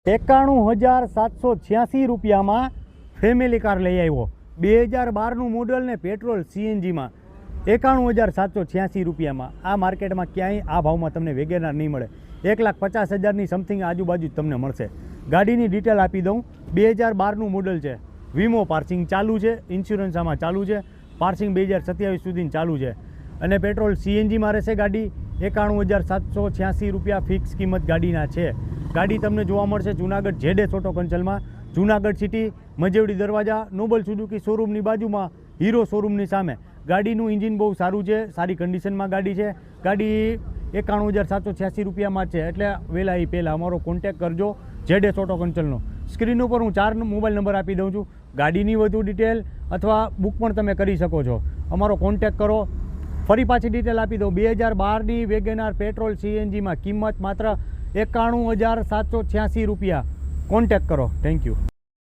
91,786 રૂપિયામાં family car લઈ આવ્યો. 2012નું મોડલ ને પેટ્રોલ CNGમાં 91,786 રૂપિયામાં. આ માર્કેટમાં ક્યાંય આ ભાવમાં તમને વેગેનાર નહીં મળે. 1,50,000ની સમથિંગ આજુબાજુ જ તમને મળશે. ગાડીની ડિટેલ આપી દઉં. 2012નું મોડલ છે. વીમો પાર્સિંગ ચાલુ છે, ઇન્સ્યોરન્સ આમાં ચાલુ છે, પાર્સિંગ 2027 સુધી ચાલુ છે અને પેટ્રોલ CNGમાં રહેશે. ગાડી 91,786 રૂપિયા ફિક્સ કિંમત ગાડીના છે. ગાડી તમને જોવા મળશે જુનાગઢ ZS ઓટો કંચલમાં, Junagadh city, Majevadi Darwaja, Noble Suzuki શોરૂમની બાજુમાં, હીરો શોરૂમની સામે. ગાડીનું એન્જિન બહુ સારું છે, સારી કન્ડિશનમાં ગાડી છે. ગાડી 91,786 રૂપિયામાં છે. એટલે વહેલા એ પહેલાં અમારો કોન્ટેક કરજો ZS ઓટો કંચલનો. સ્ક્રીન ઉપર હું 4 મોબાઈલ નંબર આપી દઉં છું. ગાડીની વધુ ડિટેલ અથવા બુક પણ તમે કરી શકો છો. અમારો કોન્ટેક કરો. ફરી પાછી ડિટેલ આપી દઉં. 2012ની વેગેનાર પેટ્રોલ CNGમાં કિંમત માત્ર 91,786 રૂપિયા. કોન્ટેક કરો. Thank you.